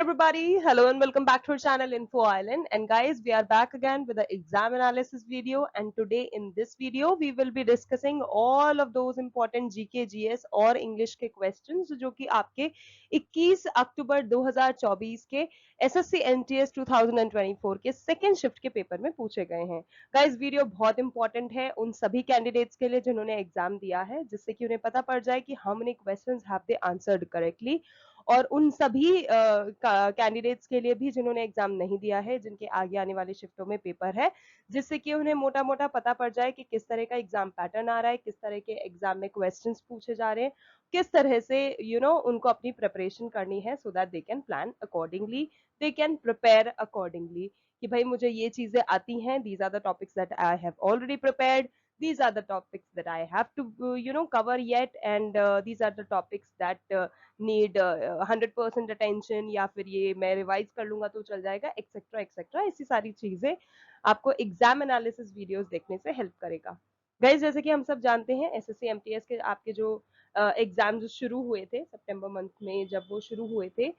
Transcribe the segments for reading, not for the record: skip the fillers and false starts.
Everybody, hello and welcome back to our channel Info Island. And guys, we are back again with the exam analysis video. And today in this video, we will be discussing all of those important GK, GS और English के questions जो कि आपके 21 अक्टूबर 2024 के SSC NTS 2024 के second shift के paper में पूछे गए हैं. गाइस, वीडियो बहुत इंपॉर्टेंट है उन सभी कैंडिडेट्स के लिए जिन्होंने एग्जाम दिया है, जिससे कि उन्हें पता पड़ जाए कि how many questions have they answered correctly, और उन सभी कैंडिडेट्स के लिए भी जिन्होंने एग्जाम नहीं दिया है, जिनके आगे आने वाली शिफ्टों में पेपर है, जिससे कि उन्हें मोटा मोटा पता पड़ जाए कि किस तरह का एग्जाम पैटर्न आ रहा है, किस तरह के एग्जाम में क्वेश्चंस पूछे जा रहे हैं, किस तरह से उनको अपनी प्रिपरेशन करनी है, so that they can plan accordingly, they can prepare accordingly कि भाई मुझे ये चीजें आती हैं, these are the topics that I have already prepared, these are the topics that I have to cover yet, and these are the topics that need 100% attention, या फिर ये मैं रिवाइज कर लूंगा तो चल जाएगा, एक्सेट्रा एक्सेट्रा. ऐसी सारी चीजें आपको एग्जाम एनालिसिस वीडियोस देखने से हेल्प करेगा. गाइस, जैसे कि हम सब जानते हैं, एसएससी एमटीएस के आपके जो एग्जाम जो शुरू हुए थे सितंबर मंथ में, जब वो शुरू हुए थे,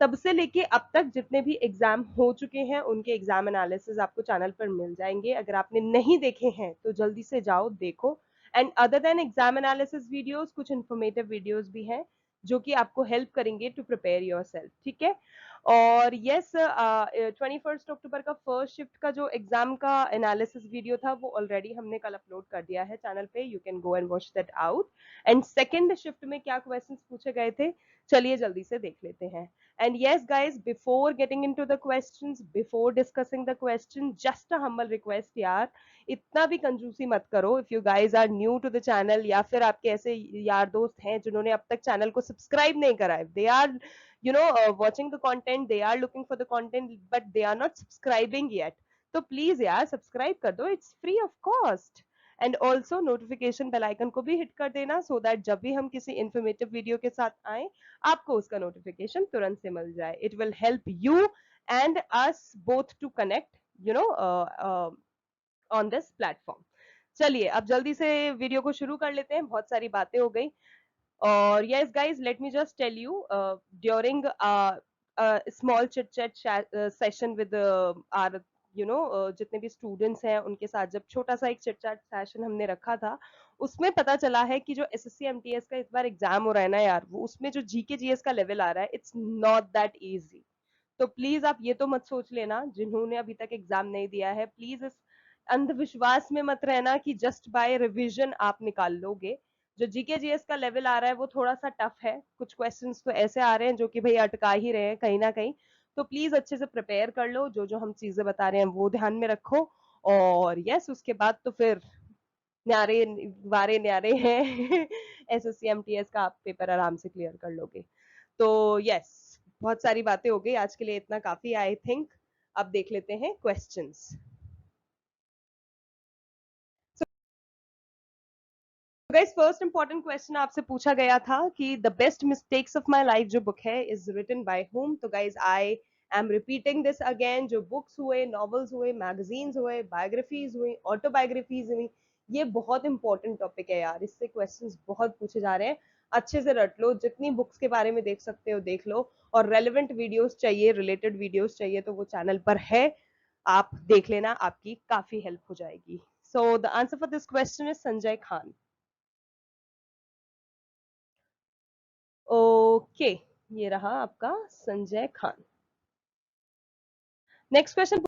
तब से लेके अब तक जितने भी एग्जाम हो चुके हैं उनके एग्जाम एनालिसिस आपको चैनल पर मिल जाएंगे. अगर आपने नहीं देखे हैं तो जल्दी से जाओ देखो. And other than exam analysis videos, कुछ इन्फॉर्मेटिव वीडियोस भी हैं जो कि आपको हेल्प करेंगे टू प्रिपेयर योर सेल्फ. ठीक है. और यस, 21 अक्टूबर का फर्स्ट शिफ्ट का जो एग्जाम का एनालिसिस वीडियो था वो ऑलरेडी हमने कल अपलोड कर दिया है चैनल पे. You can go and watch that out. And second shift में क्या क्वेश्चंस पूछे गए थे, चलिए जल्दी से देख लेते हैं. And yes, guys, before getting into the questions, before discussing the question, just a humble request यार, इतना भी कंजूसी मत करो. If you guys are new to the channel, या फिर आपके ऐसे यार दोस्त हैं जिन्होंने अब तक चैनल को सब्सक्राइब नहीं करा है, they are watching the content, they are looking for the content, but they are not subscribing yet. तो प्लीज यार सब्सक्राइब कर दो, it's free of cost. And also notification bell icon को भी hit कर देना, सो दैट जब भी हम किसी इन्फॉर्मेटिव वीडियो के साथ आए आपको उसका नोटिफिकेशन तुरंत से मिल जाए. It will help you and us both to connect on this platform. चलिए अब जल्दी से वीडियो को शुरू कर लेते हैं, बहुत सारी बातें हो गई. और yes guys, let me just tell you, during small chit chat session with our जितने भी स्टूडेंट्स हैं उनके साथ, जब छोटा सा एक चिट चैट सेशन हमने रखा था, उसमें पता चला है कि जो एसएससी एमटीएस का इस बार एग्जाम हो रहा है ना यार, वो उसमें जो जीके जीएस का लेवल आ रहा है, इट्स नॉट दैट इजी. तो प्लीज आप ये तो मत सोच लेना, जिन्होंने अभी तक एग्जाम नहीं दिया है, प्लीज इस अंधविश्वास में मत रहना कि जस्ट बाय रिवीजन आप निकाल लोगे. जो जीके जीएस का लेवल आ रहा है वो थोड़ा सा टफ है, कुछ क्वेश्चंस तो ऐसे आ रहे हैं जो कि भाई अटका ही रहे हैं कहीं ना कहीं. तो प्लीज अच्छे से प्रिपेयर कर लो, जो जो हम चीजें बता रहे हैं वो ध्यान में रखो. और यस, उसके बाद तो फिर न्यारे वारे न्यारे हैं. एसएससी एमटीएस का आप पेपर आराम से क्लियर कर लोगे. तो यस, बहुत सारी बातें हो गई आज के लिए, इतना काफी आई थिंक. अब देख लेते हैं questions. Guys, first important question आपसे पूछा गया था कि the best mistakes of my life जो बुक है इज रिटन बाय होम. तो guys, I am repeating this again. जो बुक्स हुए, नॉवेल्स हुए, मैगजीन्स हुए, बायोग्राफीज हुई, ऑटोबायोग्राफीज हुई, ये बहुत इंपॉर्टेंट टॉपिक है यार. इससे क्वेश्चंस बहुत पूछे जा रहे हैं. अच्छे से रट लो, जितनी बुक्स के बारे में देख सकते हो देख लो. और रेलिवेंट वीडियोस चाहिए, रिलेटेड वीडियोस चाहिए तो वो चैनल पर है, आप देख लेना, आपकी काफी हेल्प हो जाएगी. So the answer for this question is Sanjay Khan. Okay, ये रहा आपका संजय खान. नेक्स्ट क्वेश्चन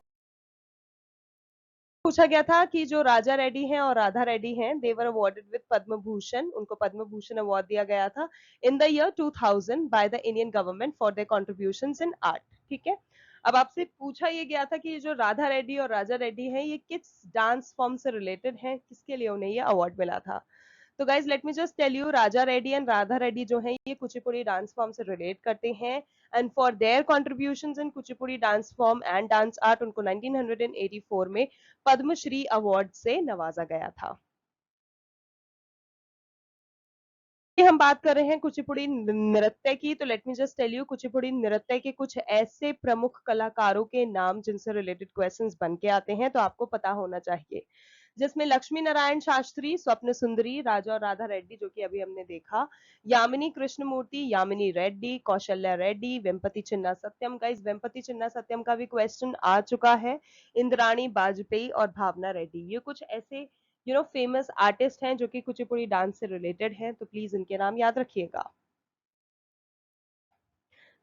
पूछा गया था कि जो राजा रेड्डी हैं और राधा रेड्डी हैं, दे वर अवॉर्डेड विद पद्म भूषण. उनको पद्म भूषण अवार्ड दिया गया था इन the year 2000 by the Indian government for their contributions in art. ठीक है. अब आपसे पूछा ये गया था कि जो राधा रेड्डी और राजा रेड्डी हैं, ये किस डांस फॉर्म से रिलेटेड हैं, किसके लिए उन्हें ये अवार्ड मिला था. तो guys, let me just tell you, Raja Reddy and Radha Reddy जो है ये कुचिपुड़ी डांस फॉर्म से रिलेट करते हैं. And for their contributions in Kuchipudi dance form and dance art, उनको 1984 में पद्मश्री अवार्ड से नवाजा गया था. हम बात कर रहे हैं कुचिपुड़ी नृत्य की, तो let me just tell you, Kuchipudi नृत्य के कुछ ऐसे प्रमुख कलाकारों के नाम जिनसे रिलेटेड क्वेश्चंस बन के आते हैं, तो आपको पता होना चाहिए. जिसमें लक्ष्मी नारायण शास्त्री, स्वप्न सुंदरी, राजा और राधा रेड्डी जो कि अभी हमने देखा, यामिनी कृष्णमूर्ति, यामिनी रेड्डी, कौशल्या रेड्डी, वेम्पति चिन्ना सत्यम। गाइस वेम्पति चिन्ना सत्यम का भी क्वेश्चन आ चुका है, इंद्राणी बाजपेयी और भावना रेड्डी। ये कुछ ऐसे फेमस आर्टिस्ट हैं जो कि कुचिपुड़ी डांस से रिलेटेड हैं, तो प्लीज इनके नाम याद रखिएगा।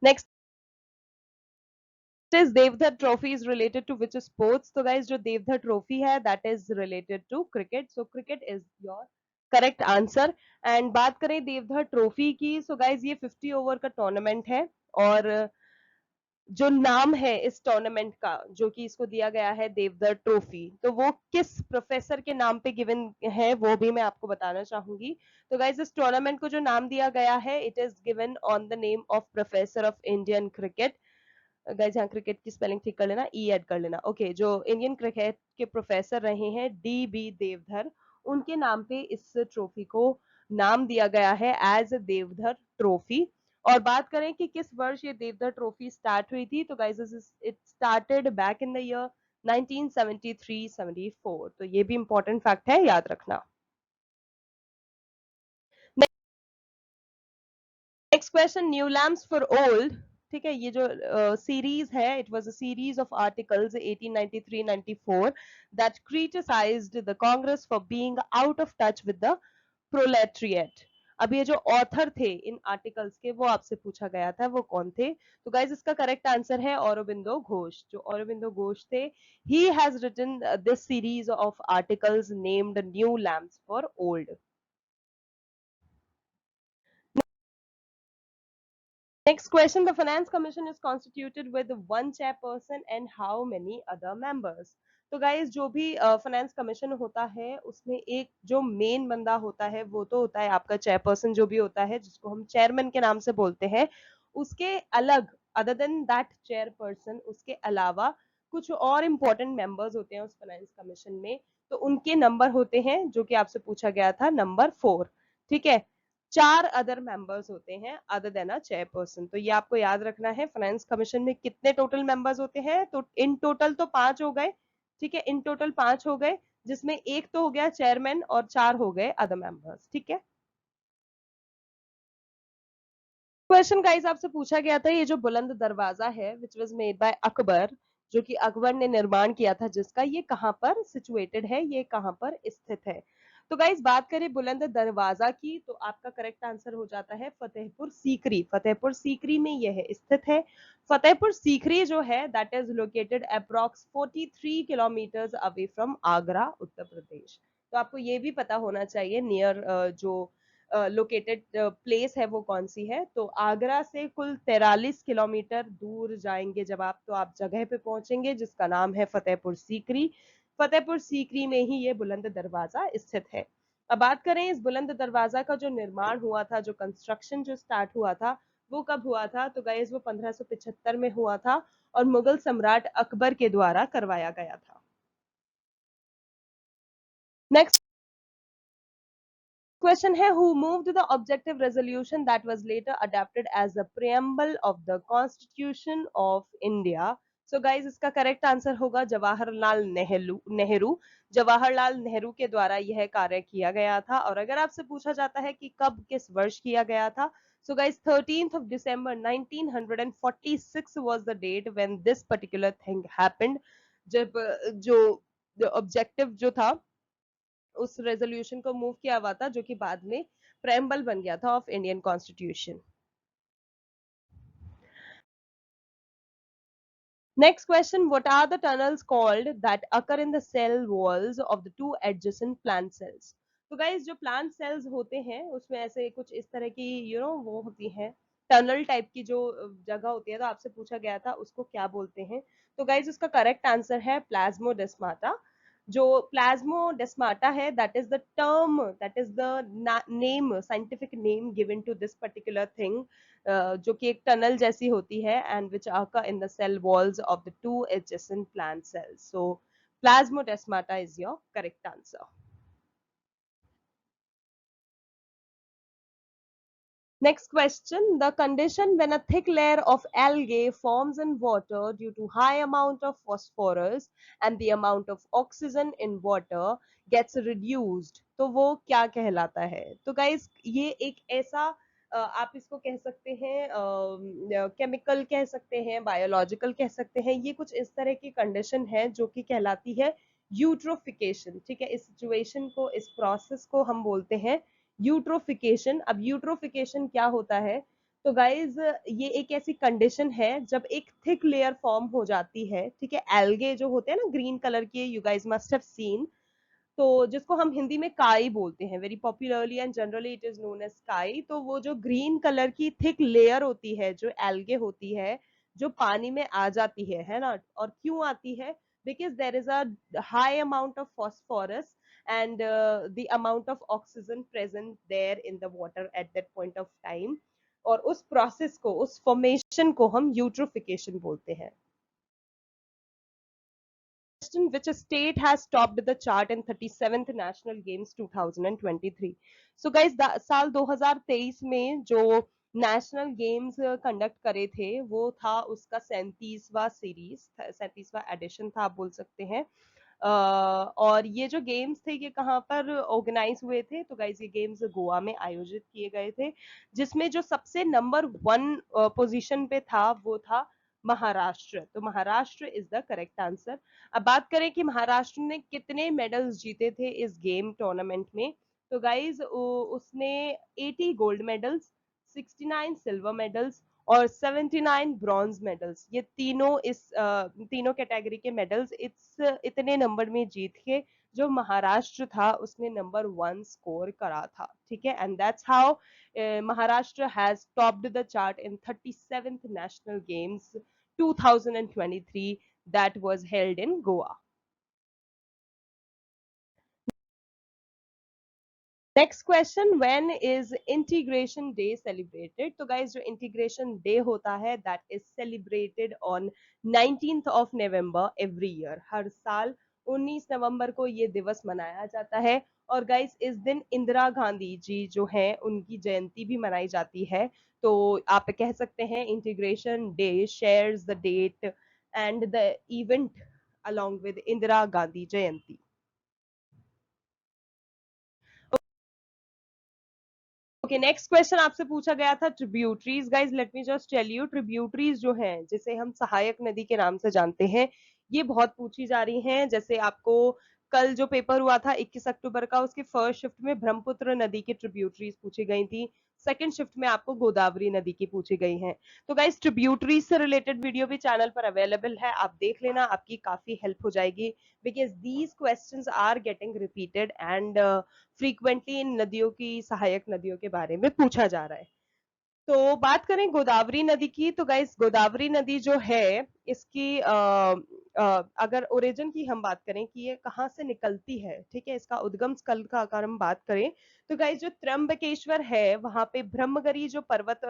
Next is Deodhar trophy is related to which sports. तो गाइज जो देवधर ट्रॉफी है that is related to cricket, so cricket is your correct answer. And बात करें देवधर ट्रॉफी की, सो गाइज ये 50 ओवर का टूर्नामेंट है, और जो नाम है इस टूर्नामेंट का जो कि इसको दिया गया है देवधर ट्रॉफी, तो वो किस प्रोफेसर के नाम पे गिवन है वो भी मैं आपको बताना चाहूंगी। तो गाइज इस टूर्नामेंट को जो नाम दिया गया है it is given on the name of professor of Indian cricket. Guys यहाँ क्रिकेट की स्पेलिंग ठीक कर लेना, ई ऐड कर लेना। ओके, जो इंडियन क्रिकेट के प्रोफेसर रहे हैं डी बी देवधर, उनके नाम पे इस ट्रॉफी को नाम दिया गया है एज देवधर ट्रॉफी। और बात करें कि किस वर्ष ये देवधर ट्रॉफी स्टार्ट हुई थी, तो guys it started back in the year 1973-74। तो ये भी इंपॉर्टेंट फैक्ट है, याद रखना। Next question, new lamps for old. ठीक है, ये जो सीरीज है it was a series of articles 1893-94 that criticized the Congress for being out of touch with the proletariat. अब ये जो ऑथर थे इन आर्टिकल्स के वो आपसे पूछा गया था, वो कौन थे? तो गाइज इसका करेक्ट आंसर है औरोबिंदो घोष। जो औरोबिंदो घोष थे, he has written this series of articles named new lamps for old. Next question, the Finance Commission is constituted with one chairperson and how many other members? तो गाइस जो भी finance commission होता है उसमें एक जो मेन बंदा होता है वो तो होता है आपका चेयरपर्सन जो भी होता है, जिसको हम चेयरमैन के नाम से बोलते हैं। उसके अलग, अदर देन दैट चेयरपर्सन, उसके अलावा कुछ और इम्पोर्टेंट मेंबर्स होते हैं उस फाइनेंस कमीशन में, तो उनके नंबर होते हैं जो कि आपसे पूछा गया था, नंबर 4। ठीक है, 4 अदर मेंबर्स होते हैं अदर देन अ चेयरपर्सन। तो ये आपको याद रखना है, फाइनेंस कमीशन में कितने टोटल मेंबर्स होते हैं, तो इन टोटल तो 5 हो गए। ठीक है, इन टोटल 5 हो गए, जिसमें एक तो हो गया चेयरमैन और 4 हो गए अदर मेंबर्स। ठीक है, क्वेश्चन गाइस आपसे पूछा गया था, ये जो बुलंद दरवाजा है which was made by Akbar, जो कि अकबर ने निर्माण किया था जिसका, ये कहां पर सिचुएटेड है, ये कहां पर स्थित है? तो गाइस बात करें बुलंद दरवाजा की तो आपका करेक्ट आंसर हो जाता है फतेहपुर सीकरी। फतेहपुर सीकरी में यह स्थित है। फतेहपुर सीकरी जो है that is located approx 43 kilometre away from Agra, Uttar Pradesh. तो आपको ये भी पता होना चाहिए नियर जो लोकेटेड प्लेस है वो कौन सी है। तो आगरा से कुल 43 किलोमीटर दूर जाएंगे जब आप, तो आप जगह पे पहुंचेंगे जिसका नाम है फतेहपुर सीकरी। फतेहपुर सीकरी में ही ये बुलंद दरवाजा स्थित है। अब बात करें इस बुलंद दरवाजा का जो निर्माण हुआ था, जो कंस्ट्रक्शन जो स्टार्ट हुआ था, वो कब हुआ था? तो गाइस वो 1575 में हुआ था और मुगल सम्राट अकबर के द्वारा करवाया गया था। नेक्स्ट question है, who moved the objective resolution that was later adopted as the preamble of the constitution of India? So guys इसका करेक्ट आंसर होगा जवाहरलाल नेहरू। जवाहरलाल नेहरू के द्वारा यह कार्य किया गया था। और अगर आपसे पूछा जाता है कि कब किस वर्ष किया गया था, so guys 13th of December 1946 was the date when this particular thing happened, जब जो ऑब्जेक्टिव जो था उस रेजोल्यूशन को मूव किया हुआ था जो कि बाद में प्रेम्बल बन गया था of Indian constitution. Next question, what are the tunnels called that occur in the cell walls of the two adjacent plant cells? तो गाइस जो प्लांट सेल्स होते हैं उसमें ऐसे कुछ इस तरह की वो होती हैं, टनल टाइप की जो जगह होती है, तो आपसे पूछा गया था उसको क्या बोलते हैं? तो गाइस उसका करेक्ट आंसर है प्लाज्मोडेस्माटा। जो प्लाज्मोडेस्माटा है that is the term, that is the name, scientific name given to this particular thing, जो कि एक टनल जैसी होती है and which occur in the cell walls of the two adjacent plant cells. So plasmodesmata is your correct answer. Next question, the condition when a thick layer of algae forms in water due to high amount of phosphorus and the amount of oxygen in water gets reduced, तो वो क्या कहलाता है? तो guys ये एक ऐसा आप इसको कह सकते हैं केमिकल कह सकते हैं, बायोलॉजिकल कह सकते हैं, ये कुछ इस तरह की कंडीशन है जो कि कहलाती है यूट्रोफिकेशन। ठीक है, इस सिचुएशन को, इस प्रोसेस को हम बोलते हैं यूट्रोफिकेशन। अब यूट्रोफिकेशन क्या होता है? तो गाइज ये एक ऐसी कंडीशन है जब एक थिक लेयर फॉर्म हो जाती है, ठीक है, एल्गे जो होते हैं ना ग्रीन कलर के, you guys must have seen, तो जिसको हम हिंदी में काई बोलते हैं, very popularly and generally it is known as काई। तो वो जो ग्रीन कलर की थिक लेयर होती है, जो एल्गे होती है, जो पानी में आ जाती है ना? और क्यों आती है? Because there is a high amount of phosphorus and the amount of oxygen present there in the water at that point of time, और उस प्रोसेस को, उस फॉर्मेशन को हम यूट्रोफिकेशन बोलते हैं। Which state has topped the chart in 37th National Games 2023? So guys, साल 2023 में जो नेशनल गेम्स कंडक्ट करे थे वो था उसका 37वां सीरीज, 37वां एडिशन था आप बोल सकते हैं। और ये जो गेम्स थे ये कहाँ पर ऑर्गेनाइज हुए थे? तो गाइज ये गेम्स गोवा में आयोजित किए गए थे, जिसमें जो सबसे नंबर 1 पोजीशन पे था वो था महाराष्ट्र। तो Maharashtra is the correct answer. अब बात करें कि महाराष्ट्र ने कितने मेडल्स जीते थे इस गेम टूर्नामेंट में, तो गाइज उसने 80 गोल्ड मेडल्स, 69 सिल्वर मेडल्स और 79 ब्रॉन्ज मेडल्स, ये तीनों तीनों कैटेगरी के मेडल्स इतने नंबर में जीत के जो महाराष्ट्र था उसने नंबर 1 स्कोर करा था। ठीक है, and that's how Maharashtra has topped the chart in 37th national games 2023 that was held in Goa. Next question, when is integration day celebrated? तो गाइज जो इंटीग्रेशन डे होता है that is celebrated on 19th of November every year. हर साल 19 नवंबर को ये दिवस मनाया जाता है। और गाइज इस दिन इंदिरा गांधी जी जो हैं उनकी जयंती भी मनाई जाती है। तो आप कह सकते हैं integration day shares the date and the event along with Indira Gandhi Jayanti. Okay, next question आपसे पूछा गया था tributaries. Guys let me just tell you, tributaries जो हैं जिसे हम सहायक नदी के नाम से जानते हैं, ये बहुत पूछी जा रही हैं। जैसे आपको कल जो पेपर हुआ था 21 अक्टूबर का, उसके फर्स्ट शिफ्ट में ब्रह्मपुत्र नदी की ट्रिब्यूटरीज पूछी गई थी, सेकंड शिफ्ट में आपको गोदावरी नदी की पूछी गई हैं। तो गाइज ट्रिब्यूटरीज से रिलेटेड वीडियो भी चैनल पर अवेलेबल है, आप देख लेना, आपकी काफी हेल्प हो जाएगी, because these questions are getting repeated and frequently इन नदियों की, सहायक नदियों के बारे में पूछा जा रहा है। तो बात करें गोदावरी नदी की, तो गाइस गोदावरी नदी जो है इसकी अगर ओरिजिन की हम बात करें कि ये कहाँ से निकलती है, ठीक है, इसका उद्गम स्थल का अगर हम बात करें, तो गाइस जो त्र्यंबकेश्वर है वहां पे ब्रह्मगिरी जो पर्वत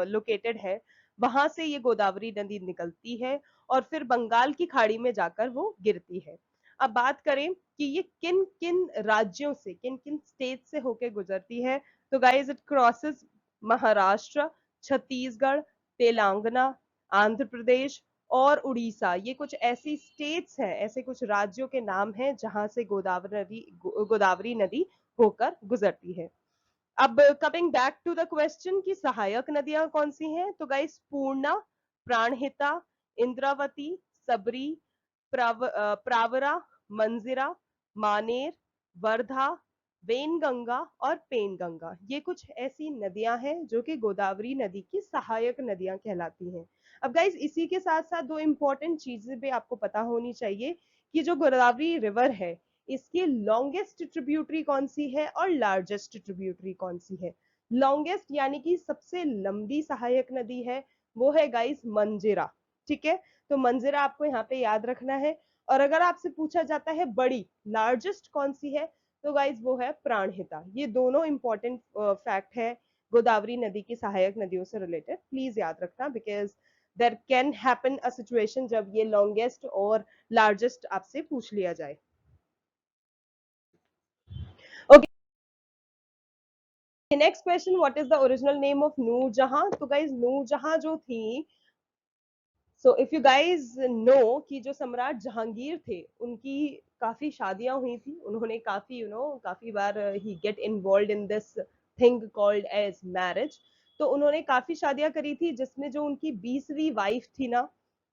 लोकेटेड है, वहां से ये गोदावरी नदी निकलती है और फिर बंगाल की खाड़ी में जाकर वो गिरती है। अब बात करें कि ये किन किन राज्यों से, किन किन स्टेट से होकर गुजरती है, तो guys it crosses Maharashtra, Chhattisgarh, Telangana, Andhra Pradesh और उड़ीसा। ये कुछ ऐसी स्टेट्स हैं, ऐसे कुछ राज्यों के नाम हैं जहां से गोदावरी नदी होकर गुजरती है। अब coming back to the question की सहायक नदियां कौन सी हैं, तो गाइस पूर्णा, प्राणहिता, इंद्रावती, सबरी, प्रावरा, मंजिरा, मानेर, वर्धा, वेनगंगा और पेनगंगा, ये कुछ ऐसी नदियां हैं जो कि गोदावरी नदी की सहायक नदियां कहलाती हैं। अब गाइस इसी के साथ साथ दो इंपॉर्टेंट चीजें भी आपको पता होनी चाहिए कि जो गोदावरी रिवर है इसकी लॉन्गेस्ट ट्रिब्यूटरी कौन सी है और लार्जेस्ट ट्रिब्यूटरी कौन सी है। लॉन्गेस्ट यानी कि सबसे लंबी सहायक नदी है वो है गाइस मंजिरा। ठीक है, तो मंजिरा आपको यहाँ पे याद रखना है। और अगर आपसे पूछा जाता है बड़ी, लार्जेस्ट कौन सी है, तो गाइज वो है प्राणहिता। ये दोनों इंपॉर्टेंट फैक्ट है गोदावरी नदी की सहायक नदियों से रिलेटेड, प्लीज याद रखना, because there can happen a situation जब ये लॉन्गेस्ट और लार्जेस्ट आपसे पूछ लिया जाए। Okay, next question, what is the original name of Noor Jahan? तो गाइज नूर जहां जो थी, so if you guys know कि जो सम्राट जहांगीर थे उनकी काफी शादियां हुई थी, उन्होंने काफी काफी बार ही get involve in this thing called as marriage. तो उन्होंने काफी शादियां करी थी, जिसमें जो उनकी 20वीं वाइफ थी ना,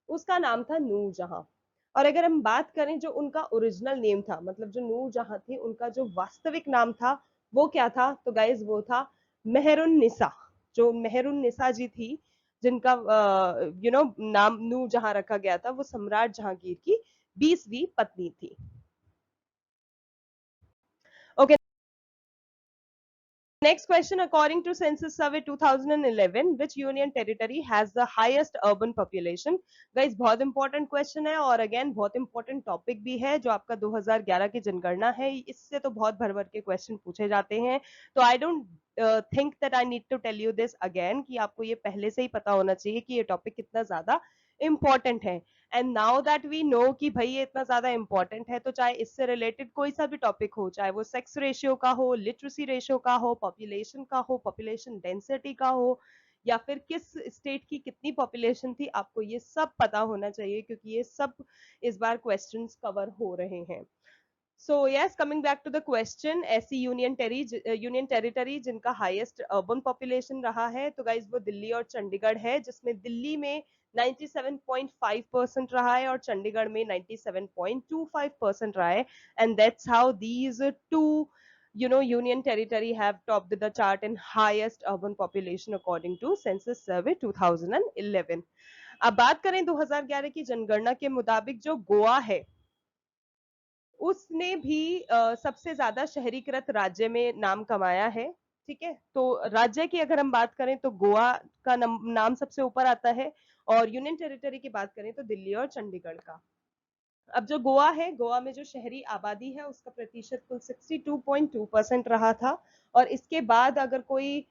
उसका नाम था नूर जहां। और अगर हम बात करें जो उनका ओरिजिनल नेम था, मतलब जो नूर जहां थी उनका जो वास्तविक नाम था वो क्या था? तो गाइज वो था मेहरुन निसा। जो मेहरुन निसा जी थी, जिनका नाम नूर जहां रखा गया था, वो सम्राट जहांगीर की 20वीं पत्नी थी। Okay, next question, according to census survey 2011, which union territory has the highest urban population? guys बहुत इंपॉर्टेंट क्वेश्चन है, और अगेन बहुत इंपॉर्टेंट टॉपिक भी है जो आपका 2011 की जनगणना है, इससे तो बहुत भर भर के क्वेश्चन पूछे जाते हैं। तो I don't think that I need to tell you this again, कि आपको ये पहले से ही पता होना चाहिए कि ये टॉपिक कितना ज्यादा इंपॉर्टेंट है। And now that we know कि भाई ये इतना ज्यादा इंपॉर्टेंट है, तो चाहे इससे रिलेटेड कोई सा भी टॉपिक हो, चाहे वो सेक्स रेशियो का हो, लिटरेसी रेशियो का हो, पॉपुलेशन का हो, पॉपुलेशन डेंसिटी का हो, या फिर किस स्टेट की कितनी पॉपुलेशन थी, आपको ये सब पता होना चाहिए, क्योंकि ये सब इस बार क्वेश्चंस कवर हो रहे हैं। So yes, coming back to the question, ऐसी यूनियन टेरिटरी जिनका हाईएस्ट अर्बन पॉपुलेशन रहा है, तो गाइज वो दिल्ली और चंडीगढ़ है, जिसमें दिल्ली में 97.5% रहा है और चंडीगढ़ में 97.25% रहा है। And that's how these two union territory have topped the chart in highest urban population according to census survey 2011. अब बात करें 2011 की जनगणना के मुताबिक, जो गोवा है उसने भी सबसे ज्यादा शहरीकृत राज्य में नाम कमाया है। ठीक है, तो राज्य की अगर हम बात करें तो गोवा का नाम सबसे ऊपर आता है, और यूनियन टेरिटरी की बात करें तो दिल्ली और चंडीगढ़ का। अब जो गोवा है, गोवा में जो शहरी आबादी है उसका प्रतिशत कुल 62.2% रहा था। और इसके बाद अगर कोई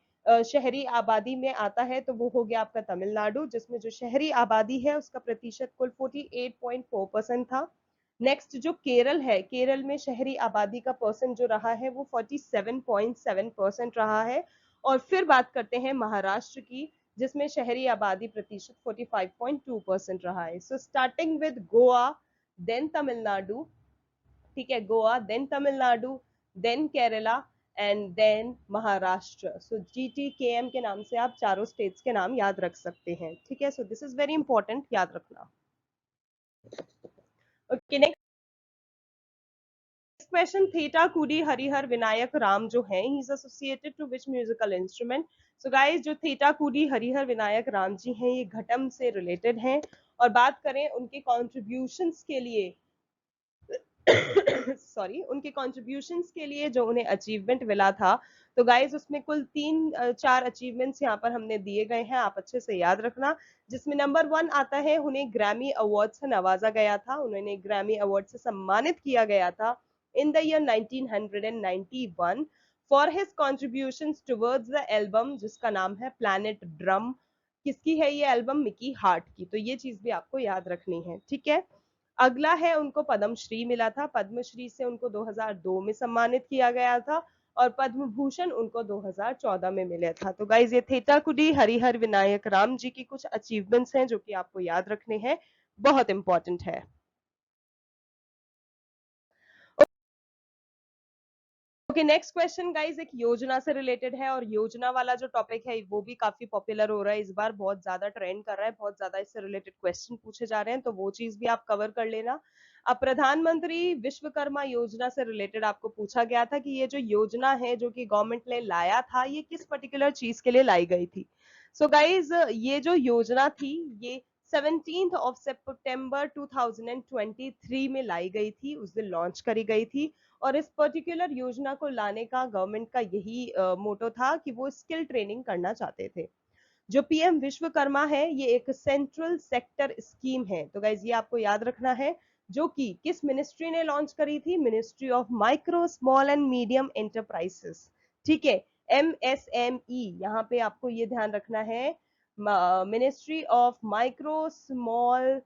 शहरी आबादी में आता है तो वो हो गया आपका तमिलनाडु, जिसमें जो शहरी आबादी है उसका प्रतिशत कुल 48.4% था। नेक्स्ट जो केरल है, केरल में शहरी आबादी का परसेंट जो रहा है वो 47.7% रहा है। और फिर बात करते हैं महाराष्ट्र की, जिसमें शहरी आबादी प्रतिशत 45.2% रहा है। So starting with Goa, then Tamil Nadu, ठीक है, Goa then Tamil Nadu, then Kerala, and then Maharashtra. So GTKM के नाम से आप चारों स्टेट्स के नाम याद रख सकते हैं। ठीक है, so this is very important, याद रखना। Okay, next question, Thetakudi Harihara Vinayakram जो है, he is associated to which musical instrument? So guys, जो थीटा कूडी हरिहर विनायक राम जी हैं, ये घटम से रिलेटेड हैं। और बात करें उनके कॉन्ट्रीब्यूशंस के लिए, सॉरी, उनके कॉन्ट्रीब्यूशंस के लिए जो उन्हें अचीवमेंट मिला था, तो गाइज उसमें कुल 3-4 अचीवमेंट्स यहाँ पर हमने दिए गए हैं, आप अच्छे से याद रखना। जिसमें नंबर 1 आता है, उन्हें ग्रैमी अवार्ड से नवाजा गया था, उन्हें ग्रैमी अवार्ड से सम्मानित किया गया था इन the year 1991 for his contributions towards the album जिसका नाम है प्लैनेट ड्रम। किसकी है ये एल्बम? मिकी हार्ट की। तो ये चीज भी आपको याद रखनी है। ठीक है, अगला है, उनको पद्मश्री मिला था, पद्मश्री से उनको 2002 में सम्मानित किया गया था, और पद्म भूषण उनको 2014 में मिला था। तो गाइज ये थेटाकुडी हरिहर विनायक राम जी की कुछ अचीवमेंट्स हैं जो कि आपको याद रखने हैं, बहुत इंपॉर्टेंट है। ओके, नेक्स्ट क्वेश्चन गाइज एक योजना से रिलेटेड है, और योजना वाला जो टॉपिक है वो भी काफी पॉपुलर हो रहा है इस बार, बहुत ज्यादा ट्रेंड कर रहा है, बहुत ज्यादा इससे रिलेटेड क्वेश्चन पूछे जा रहे हैं, तो वो चीज भी आप कवर कर लेना। अब प्रधानमंत्री विश्वकर्मा योजना से रिलेटेड आपको पूछा गया था कि ये जो योजना है जो कि गवर्नमेंट ने लाया था, ये किस पर्टिकुलर चीज के लिए लाई गई थी? सो गाइज ये जो योजना थी, ये 17 ऑफ सितंबर 2023 में लाई गई थी, उस दिन लॉन्च करी गई थी। और इस पर्टिकुलर योजना को लाने का गवर्नमेंट का यही मोटो था कि वो स्किल ट्रेनिंग करना चाहते थे। जो पीएम विश्वकर्मा है, ये एक सेंट्रल सेक्टर स्कीम है, तो गाइज ये आपको याद रखना है, जो कि किस मिनिस्ट्री ने लॉन्च करी थी? Ministry of micro small and medium enterprises. ठीक है, MSME, यहाँ पे आपको ये ध्यान रखना है, ministry of micro small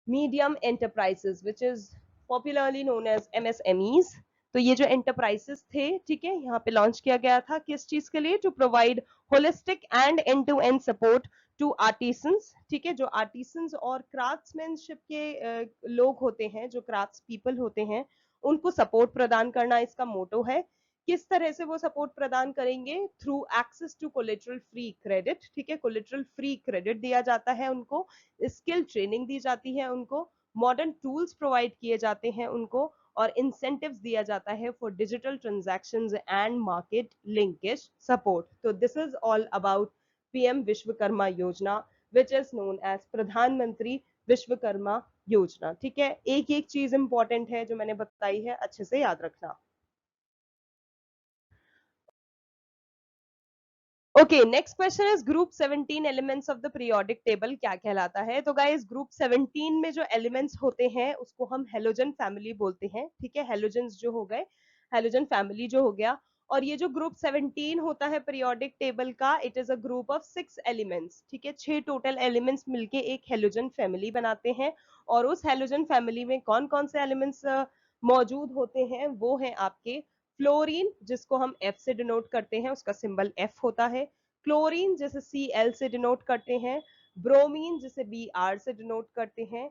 medium enterprises, which is popularly known as MSMEs. तो ये जो एंटरप्राइजेस थे, ठीक है, यहाँ पे लॉन्च किया गया था किस चीज के लिए? To provide holistic and end to end support to artisans, ठीक है, जो आर्टिसंस और क्राफ्ट्समैनशिप के लोग होते हैं, जो क्राफ्ट्स पीपल होते हैं, उनको सपोर्ट प्रदान करना इसका मोटो है। किस तरह से वो सपोर्ट प्रदान करेंगे? Through access to collateral free credit, ठीक है, कोलेटरल फ्री क्रेडिट दिया जाता है उनको, स्किल ट्रेनिंग दी जाती है उनको, मॉडर्न टूल्स प्रोवाइड किए जाते हैं उनको, और इंसेंटिव्स दिया जाता है for digital transactions and market linkage support. तो this is all about PM Vishwakarma Yojana which is known as प्रधानमंत्री विश्वकर्मा योजना, ठीक है। एक एक चीज इंपॉर्टेंट है जो मैंने बताई है, अच्छे से याद रखना। Okay, next question is group 17 elements of the periodic table क्या कहलाता है? तो गाइस ग्रुप 17 में जो एलिमेंट्स होते हैं उसको हम हेलोजन फैमिली बोलते हैं, ठीक है, हेलोजन जो हो गए, हेलोजन फैमिली जो हो गया। और ये जो ग्रुप 17 होता है पीरियोडिक टेबल का, it is a group of 6 elements, ठीक है, 6 टोटल एलिमेंट्स मिलके एक हेलोजन फैमिली बनाते हैं। और उस हेलोजन फैमिली में कौन कौन से एलिमेंट्स मौजूद होते हैं? वो है आपके फ्लोरीन, जिसको हम एफ से डिनोट करते हैं, उसका सिंबल एफ होता है। क्लोरीन जिसे सी एल से डिनोट करते हैं। ब्रोमीन जिसे बी आर से डिनोट करते हैं।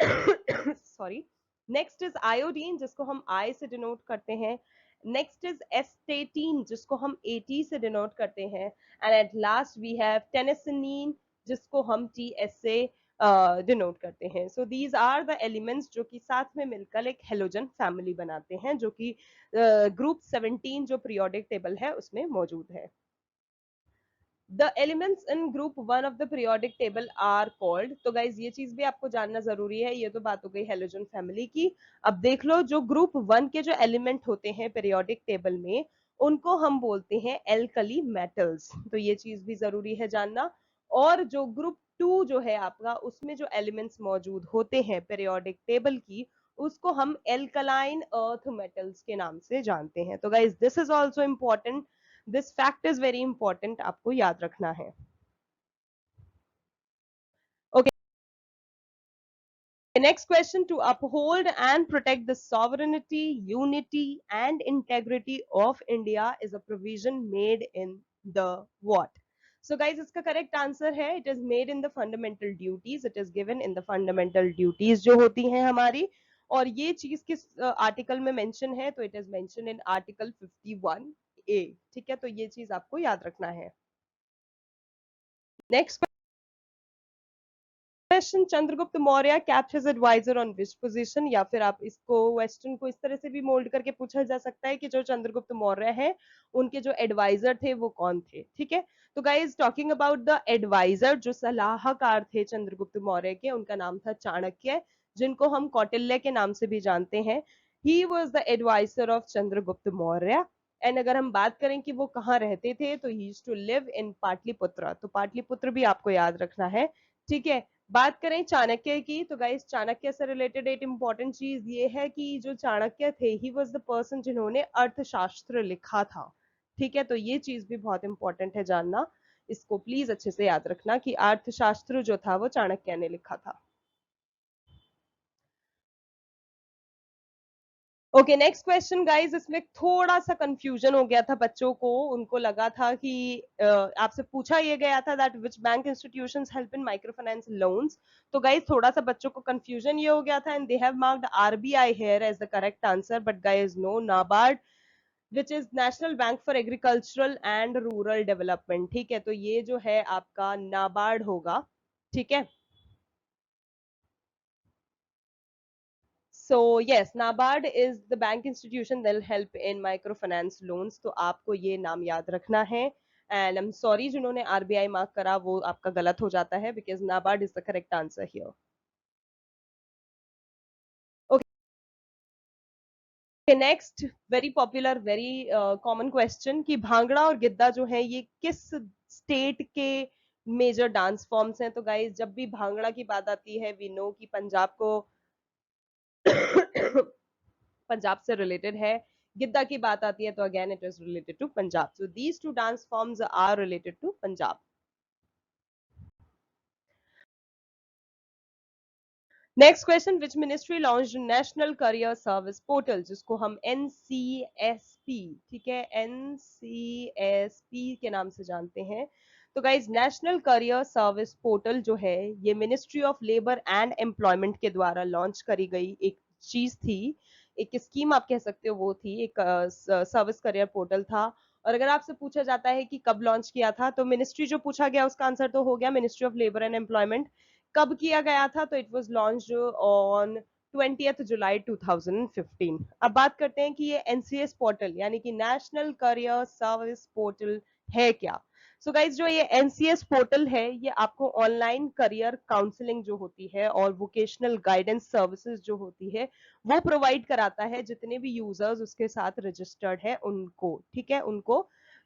सॉरी। नेक्स्ट इज आयोडीन, जिसको हम आई से डिनोट करते हैं। नेक्स्ट इज एस्टेटीन, जिसको हम एटी से डिनोट करते हैं। And at last we have tennessine, जिसको हम टी एस से डिनोट करते हैं। So these are the elements जो कि साथ में मिलकर एक हेलोजन फैमिली बनाते हैं, जो कि ग्रुप 17 जो पीरियोडिक टेबल है उसमें मौजूद है। The elements in group 1 of the periodic table are called. तो गाइज ये चीज भी आपको जानना जरूरी है, ये तो बात हो गई हेलोजन फैमिली की। अब देख लो, जो ग्रुप 1 के जो एलिमेंट होते हैं पीरियोडिक टेबल में, उनको हम बोलते हैं एल्कली मेटल्स, तो ये चीज भी जरूरी है जानना। और जो ग्रुप 2 जो है आपका, उसमें जो एलिमेंट्स मौजूद होते हैं पीरियोडिक टेबल की, उसको हम एल्कलाइन अर्थ मेटल्स के नाम से जानते हैं। तो guys this is also important, this fact is very important, आपको याद रखना है। Okay, next question, to uphold and protect the sovereignty, unity and integrity of India is a provision made in the what? So guys इसका correct answer है, it is made in the fundamental duties, it is given in the fundamental duties जो होती हैं हमारी। और ये चीज किस आर्टिकल में मेंशन है? तो it is mention in article 51A, ठीक है, तो ये चीज आपको याद रखना है। Next question, Chandragupta Maurya kept his adviser on which position? या फिर आप इसको क्वेश्चन को इस तरह से भी मोल्ड करके पूछा जा सकता है कि जो चंद्रगुप्त मौर्य है उनके जो एडवाइजर थे वो कौन थे, ठीक है। तो guys talking about the adviser, जो सलाहकार थे चंद्रगुप्त मौर्य के, उनका नाम था चाणक्य, जिनको हम कौटिल्य के नाम से भी जानते हैं। He was the adviser of Chandragupta Maurya. And अगर हम बात करें कि वो कहाँ रहते थे, तो he used to live in Pataliputra, तो पाटलिपुत्र भी आपको याद रखना है, ठीक है। बात करें चाणक्य की, तो गाइस चाणक्य से रिलेटेड एक इंपॉर्टेंट चीज ये है कि जो चाणक्य थे, ही वाज द पर्सन जिन्होंने अर्थशास्त्र लिखा था, ठीक है, तो ये चीज भी बहुत इंपॉर्टेंट है जानना, इसको प्लीज अच्छे से याद रखना कि अर्थशास्त्र जो था वो चाणक्य ने लिखा था। ओके, नेक्स्ट क्वेश्चन गाइस, इसमें थोड़ा सा कंफ्यूजन हो गया था बच्चों को, उनको लगा था कि आपसे पूछा ये गया था that which bank institutions help in micro finance loans. तो गाइस थोड़ा सा बच्चों को कंफ्यूजन ये हो गया था, and they have marked RBI here as the correct answer, but guys no, NABARD which is national bank for agricultural and rural development, ठीक है, तो ये जो है आपका नाबार्ड होगा, ठीक है। So yes, NABARD is the bank institution that will help in microfinance loans. तो आपको ये नाम याद रखना है। And I'm sorry जिन्होंने RBI मार्क करा वो आपका गलत हो जाता है, because NABARD is the correct answer here. Okay, next very popular, very common question कि भांगड़ा और गिद्दा जो है ये किस स्टेट के मेजर डांस फॉर्म्स हैं? तो गाइस जब भी भांगड़ा की बात आती है, वी नो कि पंजाब को पंजाब से रिलेटेड है। गिद्दा की बात आती है तो again it is related to Punjab, so these two dance forms are related to Punjab. Next question, which ministry launch national career service portal, जिसको हम NCSP, ठीक है, NCSP के नाम से जानते हैं। तो guys national career service portal जो है ये ministry of labour and employment के द्वारा लॉन्च करी गई एक चीज थी, एक स्कीम आप कह सकते हो, वो थी एक सर्विस करियर पोर्टल था। और अगर आपसे पूछा जाता है कि कब लॉन्च किया था, तो मिनिस्ट्री जो पूछा गया उसका आंसर तो हो गया ministry of labour and employment. कब किया गया था, तो it was launched on 20th जुलाई 2015। अब बात करते हैं कि ये एनसीएस पोर्टल यानी कि नेशनल करियर सर्विस पोर्टल है क्या। सो गाइज जो ये एनसीएस पोर्टल है ये आपको ऑनलाइन करियर काउंसलिंग जो होती है और वोकेशनल गाइडेंस सर्विसेज जो होती है वो प्रोवाइड कराता है जितने भी यूजर्स उसके साथ रजिस्टर्ड है उनको, ठीक है, उनको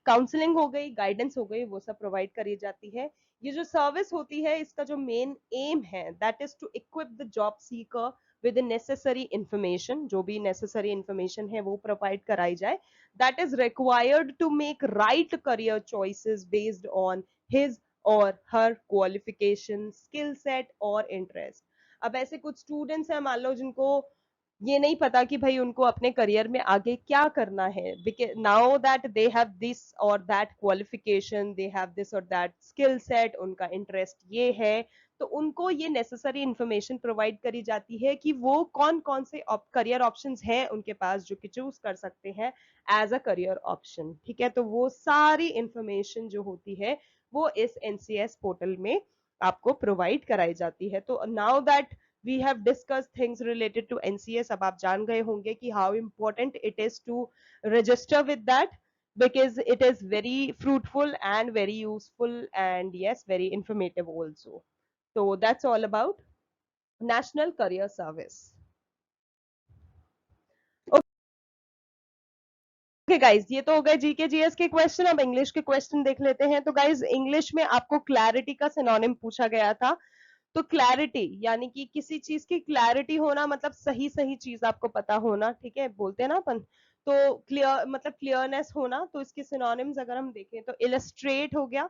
काउंसलिंग हो गई, गाइडेंस हो गई, वो सब प्रोवाइड करी जाती है। ये जो सर्विस होती है इसका जो मेन एम है that is to equip the job seeker with necessary information, जो भी नेसेसरी इंफॉर्मेशन है वो प्रोवाइड कराई जाए, that is required to make right career choices based on his और हर क्वालिफिकेशन, स्किल सेट और इंटरेस्ट। अब ऐसे कुछ स्टूडेंट्स हैं मान लो जिनको ये नहीं पता कि भाई उनको अपने करियर में आगे क्या करना है, now that they have this और that qualification, they have this और दैट स्किल सेट, उनका इंटरेस्ट ये है, तो उनको ये नेसेसरी इंफॉर्मेशन प्रोवाइड करी जाती है कि वो कौन कौन से करियर ऑप्शंस हैं उनके पास जो कि चूज कर सकते हैं एज अ करियर ऑप्शन, ठीक है। तो वो सारी इंफॉर्मेशन जो होती है वो इस एनसीएस पोर्टल में आपको प्रोवाइड कराई जाती है। तो now that we have discussed things related to NCS, अब आप जान गए होंगे कि how important it is to register with that, because it is very fruitful and very useful and yes very informative also. So that's all about national career service. Okay guys, ये तो हो गए जीके जीएस के question. अब English के question देख लेते हैं। तो गाइज इंग्लिश में आपको क्लैरिटी का सिनोनिम पूछा गया था। तो क्लैरिटी यानी कि किसी चीज की क्लैरिटी होना मतलब सही सही चीज आपको पता होना, ठीक है, बोलते हैं ना अपन। तो क्लियर मतलब क्लियरनेस होना। तो इसके सिनोनिम्स अगर हम देखें तो इलस्ट्रेट हो गया,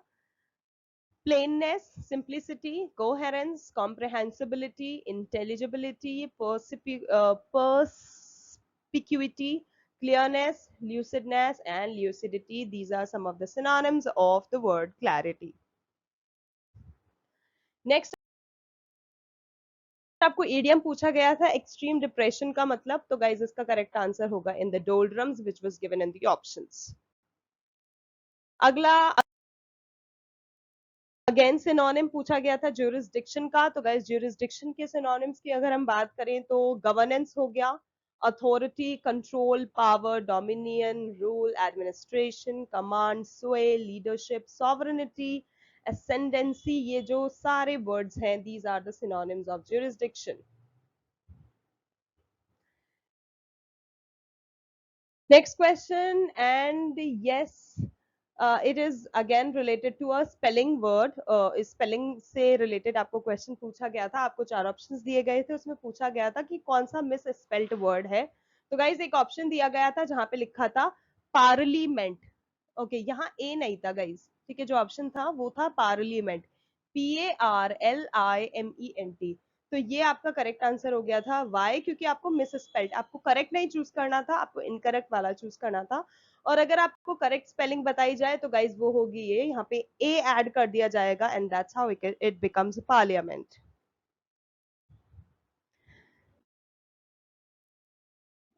plainness, simplicity, coherence, comprehensibility, intelligibility, perspicuity, clearness, lucidness and lucidity. These are some of the synonyms of the word clarity. Next आपको ईडियम पूछा गया था एक्सट्रीम डिप्रेशन का मतलब। तो गाइज इसका करेक्ट आंसर होगा in the doldrums which was given in the options. अगला अगेन सिनोनिम पूछा गया था ज्यूरिसडिक्शन का। तो गाइज ज्यूरिसडिक्शन के सिनोनिम्स की अगर हम बात करें तो गवर्नेंस हो गया, authority, control, power, dominion, rule, administration, command, स्वे, लीडरशिप, सॉवरेनिटी, ascendancy, ये जो सारे वर्ड्स हैं these are the synonyms of jurisdiction. Next question, and yes, it is again related to a spelling word. इस spelling से related आपको question पूछा गया था, आपको 4 options दिए गए थे, उसमें पूछा गया था कि कौन सा misspelled word है। तो guys एक option दिया गया था जहां पे लिखा था parliament, ओके यहाँ ए नहीं था गाइज, ठीक है, जो ऑप्शन था वो था पार्लियामेंट, PARLIMENT। तो ये आपका करेक्ट आंसर हो गया था। वाई? क्योंकि आपको मिस स्पेल्ड, आपको करेक्ट नहीं चूज करना था, आपको इनकरेक्ट वाला चूज करना था। और अगर आपको करेक्ट स्पेलिंग बताई जाए तो गाइज वो होगी ये, यहाँ पे ए ऐड कर दिया जाएगा and that's how it becomes parliament.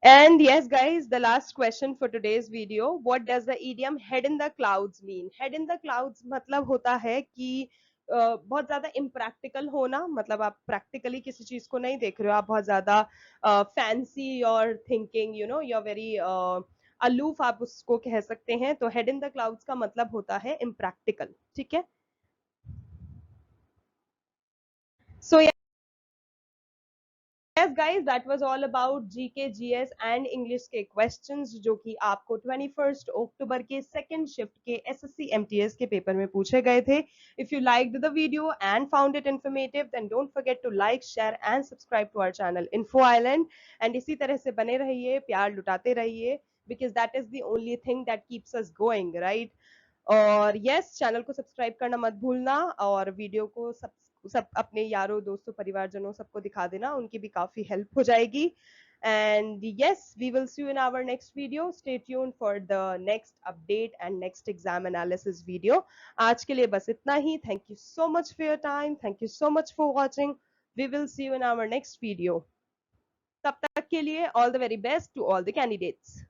And yes, guys, the last question for today's video. What does the idiom head in the clouds mean? Head in the clouds मतलब होता है कि बहुत ज्यादा इम्प्रैक्टिकल होना, मतलब आप प्रैक्टिकली किसी चीज को नहीं देख रहे हो, आप बहुत ज्यादा fancy your thinking, you know, you are very aloof, आप उसको कह सकते हैं। तो हेड इन द क्लाउड्स का मतलब होता है इम्प्रैक्टिकल, ठीक है। सो yes guys, that was all about GK GS and English के questions जो कि आपको 21st अक्टूबर के सेकंड शिफ्ट के SSC MTS के पेपर में पूछे गए थे। If you liked the video and found it informative, then don't forget to like, share and subscribe to our channel Info Island, and इसी तरह से बने रहिए, प्यार लुटाते रहिए, because that is the only thing that keeps us going, right? और yes, channel को subscribe करना मत भूलना और वीडियो को सब अपने यारों दोस्तों परिवारजनों सबको दिखा देना, उनकी भी काफी हेल्प हो जाएगी. And yes, we will see you in our next video. Stay tuned for the next update and next exam analysis video. आज के लिए बस इतना ही. Thank you so much for your time. Thank you so much for watching. We will see you in our next video. तब तक के लिए all the very best to all the candidates.